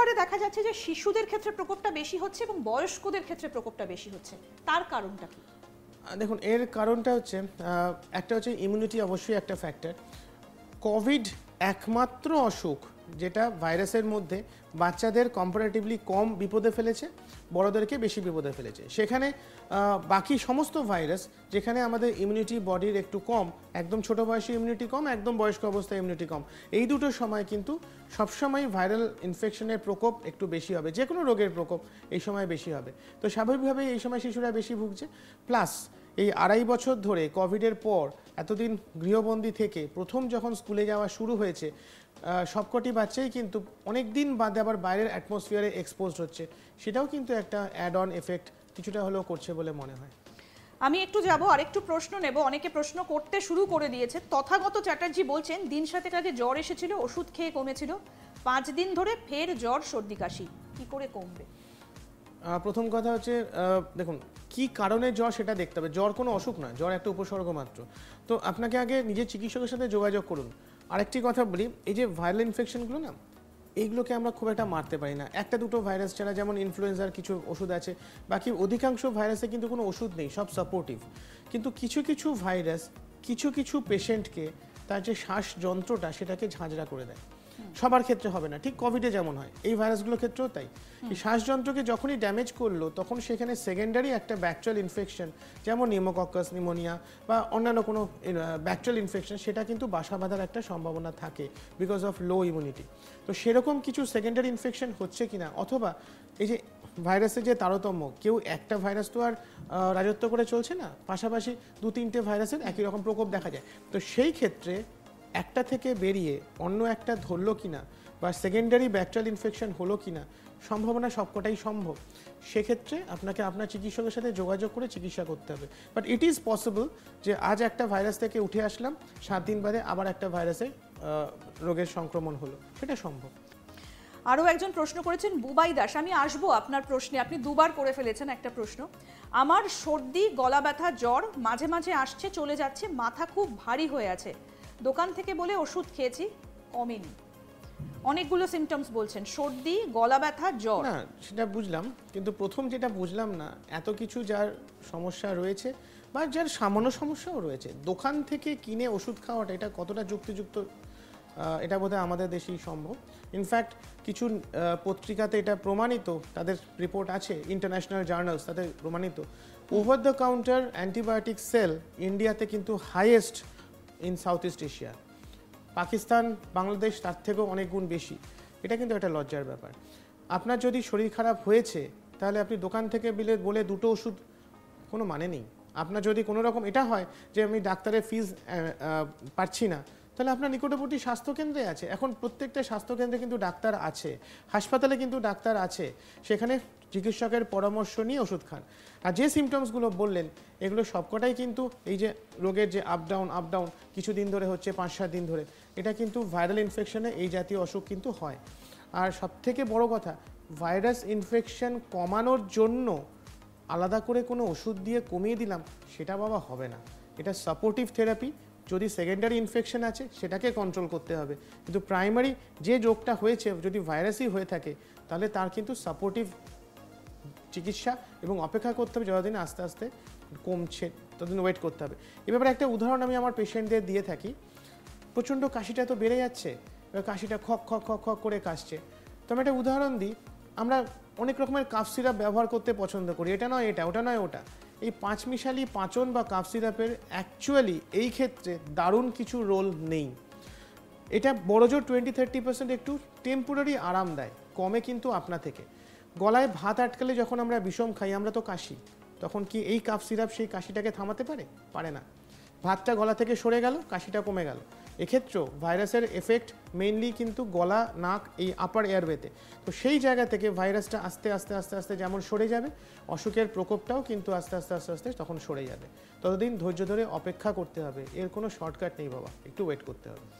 বারে দেখা যাচ্ছে যে শিশুদের ক্ষেত্রে প্রকোপটা বেশি হচ্ছে এবং বয়স্কদের ক্ষেত্রে প্রকোপটা বেশি হচ্ছে, তার কারণটা কি? দেখুন, এর কারণটা হচ্ছে একটা হচ্ছে ইমিউনিটি, অবশ্যই একটা ফ্যাক্টর। কোভিড একমাত্র অসুখ যেটা ভাইরাসের মধ্যে বাচ্চাদের কম্পারেটিভলি কম বিপদে ফেলেছে, বড়দেরকে বেশি বিপদে ফেলেছে। সেখানে বাকি সমস্ত ভাইরাস যেখানে আমাদের ইমিউনিটি বডির একটু কম, একদম ছোট বয়সে ইমিউনিটি কম, একদম বয়স্ক অবস্থায় ইমিউনিটি কম, এই দুটো সময় কিন্তু সবসময় ভাইরাল ইনফেকশনের প্রকোপ একটু বেশি হবে, যে কোনো রোগের প্রকোপ এই সময় বেশি হবে। তো স্বাভাবিকভাবেই এই সময় শিশুরা বেশি ভুগছে। প্লাস এই 2.5 বছর ধরে কোভিডের পর এতদিন গৃহবন্দী থেকে প্রথম যখন স্কুলে যাওয়া শুরু হয়েছে, সবকটি বাচ্চাই কিন্তু অনেক দিন বাদে আবার বাইরের অ্যাটমসফিয়ারে এক্সপোজড হচ্ছে, সেটাও কিন্তু একটা অ্যাড অন এফেক্ট কিছুটা হলেও করছে বলে মনে হয়। আমি একটু যাব, আরেকটু প্রশ্ন নেব। অনেকে প্রশ্ন করতে শুরু করে দিয়েছে। তথাগত চ্যাটার্জি বলছেন, দিন 7 আগে জ্বর এসেছিল, ওষুধ খেয়ে কমেছিল, 5 দিন ধরে ফের জ্বর সর্দি কাশি, কি করে কমবে? প্রথম কথা হচ্ছে, দেখুন কি কারণে জ্বর সেটা দেখতে হবে। জ্বর কোনো অসুখ না, জ্বর একটা উপসর্গ মাত্র। তো আপনাকে আগে নিজের চিকিৎসকের সাথে যোগাযোগ করুন। আরেকটি কথা বলি, এই যে ভাইরাল ইনফেকশনগুলো না, এইগুলোকে আমরা খুব একটা মারতে পারি না। একটা দুটো ভাইরাস ছাড়া, যেমন ইনফ্লুয়েঞ্জার কিছু ওষুধ আছে, বাকি অধিকাংশ ভাইরাসে কিন্তু কোনো ওষুধ নেই, সব সাপোর্টিভ। কিন্তু কিছু কিছু ভাইরাস কিছু কিছু পেশেন্টকে তার যে শ্বাসযন্ত্রটা সেটাকে ঝাঁঝরা করে দেয়। সবার ক্ষেত্রে হবে না, ঠিক কোভিডে যেমন হয়, এই ভাইরাসগুলোর ক্ষেত্রেও তাই। এই শ্বাসযন্ত্রকে যখনই ড্যামেজ করলো, তখন সেখানে সেকেন্ডারি একটা ব্যাকটেরিয়াল ইনফেকশন, যেমন নিউমোকক্কাস, নিউমোনিয়া বা অন্যান্য কোনো ব্যাকটেরিয়াল ইনফেকশন, সেটা কিন্তু বাসা বাঁধার একটা সম্ভাবনা থাকে বিকজ অফ লো ইমিউনিটি। তো সেরকম কিছু সেকেন্ডারি ইনফেকশন হচ্ছে কিনা, অথবা এই যে ভাইরাসের যে তারতম্য, কেউ একটা ভাইরাস তো আর রাজত্ব করে চলছে না, পাশাপাশি 2-3টে ভাইরাসের একই রকম প্রকোপ দেখা যায়। তো সেই ক্ষেত্রে একটা থেকে বেরিয়ে অন্য একটা ধরলো কিনা, বা সেকেন্ডারি ব্যাকটেরিয়াল ইনফেকশন হলো কিনা, সম্ভাবনা সবকটাই সম্ভব। সেক্ষেত্রে আপনাকে আপনার চিকিৎসকের সাথে যোগাযোগ করে চিকিৎসা করতে হবে। বাট ইট ইজ পসিবল যে আজ একটা ভাইরাস থেকে উঠে আসলাম, 7 দিন বাদে আবার একটা ভাইরাসে রোগের সংক্রমণ হলো, সেটা সম্ভব। আরও একজন প্রশ্ন করেছেন, বুবাই দাস। আমি আসবো আপনার প্রশ্নে, আপনি দুবার করে ফেলেছেন একটা প্রশ্ন। আমার সর্দি, গলা ব্যথা, জ্বর মাঝে মাঝে আসছে চলে যাচ্ছে, মাথা খুব ভারী হয়ে আছে, দোকান থেকে বলে ওষুধ খেয়েছি, কমেনি। অনেকগুলো সিমটমস বলছেন, সর্দি, গলা ব্যথা, জ্বর। না, সেটা বুঝলাম, কিন্তু প্রথম যেটা বুঝলাম না, এত কিছু যার সমস্যা রয়েছে বা যার সামান্য সমস্যাও রয়েছে, দোকান থেকে কিনে ওষুধ খাওয়াটা এটা কতটা যুক্তিযুক্ত, এটা বোধহয় আমাদের দেশেই সম্ভব। ইনফ্যাক্ট কিছু পত্রিকাতে এটা প্রমাণিত, তাদের রিপোর্ট আছে, ইন্টারন্যাশনাল জার্নালস, তাদের প্রমাণিত over the counter antibiotic sale ইন্ডিয়াতে কিন্তু highest in south east Asia. Pakistan, Bangladesh তার থেকেও অনেক গুণ বেশি। এটা কিন্তু একটা লজ্জার ব্যাপার। আপনার যদি শরীর খারাপ হয়েছে, তাহলে আপনি দোকান থেকে বলে দুটো ওষুধ, কোনো মানে নেই। আপনার যদি কোনো রকম এটা হয় যে আমি ডাক্তারের ফিজ পাচ্ছি না, তাহলে আপনার নিকটবর্তী স্বাস্থ্যকেন্দ্রে আছে। এখন প্রত্যেকটা স্বাস্থ্যকেন্দ্রে কিন্তু ডাক্তার আছে, হাসপাতালে কিন্তু ডাক্তার আছে, সেখানে চিকিৎসকের পরামর্শ নিয়ে ওষুধ খান। আর যে সিমটমসগুলো বললেন, এগুলো সবকটাই কিন্তু এই যে রোগের যে আপ ডাউন কিছু দিন ধরে হচ্ছে, 5-7 দিন ধরে, এটা কিন্তু ভাইরাল ইনফেকশনে এই জাতীয় অসুখ কিন্তু হয়। আর সবথেকে বড় কথা, ভাইরাস ইনফেকশন কমানোর জন্য আলাদা করে কোনো ওষুধ দিয়ে কমিয়ে দিলাম, সেটা বাবা হবে না। এটা সাপোর্টিভ থেরাপি। যদি সেকেন্ডারি ইনফেকশন আছে, সেটাকে কন্ট্রোল করতে হবে। কিন্তু প্রাইমারি যে রোগটা হয়েছে, যদি ভাইরাসই হয়ে থাকে, তাহলে তার কিন্তু সাপোর্টিভ চিকিৎসা এবং অপেক্ষা করতে হবে যতদিন আস্তে আস্তে কমছে, ততদিন ওয়েট করতে হবে। এ ব্যাপারে একটা উদাহরণ আমি আমার পেশেন্টদের দিয়ে থাকি। প্রচণ্ড কাশিটা তো বেড়ে যাচ্ছে, এবার কাশিটা খক খক খক খক করে কাশছে। তো আমি একটা উদাহরণ দিই, আমরা অনেক রকমের কাফ সিরাপ ব্যবহার করতে পছন্দ করি, এটা নয় এটা, ওটা নয় ওটা। এই 5 মিশালি পাঁচন বা কাফ সিরাপের অ্যাকচুয়ালি এই ক্ষেত্রে দারুণ কিছু রোল নেই। এটা বড়জোর 20-30% একটু টেম্পোরারি আরাম দেয়, কমে কিন্তু আপনা থেকে। গলায় ভাত আটকালে যখন আমরা বিষম খাই, আমরা তো কাশি, তখন কি এই কাফ সিরাপ সেই কাশিটাকে থামাতে পারে না। ভাতটা গলা থেকে সরে গেল, কাশিটা কমে গেল। এক্ষেত্রেও ভাইরাসের এফেক্ট মেইনলি কিন্তু গলা, নাক, এই আপার এয়ারওয়েতে। তো সেই জায়গা থেকে ভাইরাসটা আস্তে আস্তে আস্তে আস্তে যেমন সরে যাবে, অসুখের প্রকোপটাও কিন্তু আস্তে আস্তে আস্তে আস্তে তখন সরে যাবে। ততদিন ধৈর্য ধরে অপেক্ষা করতে হবে, এর কোনো শর্টকাট নেই বাবা, একটু ওয়েট করতে হবে।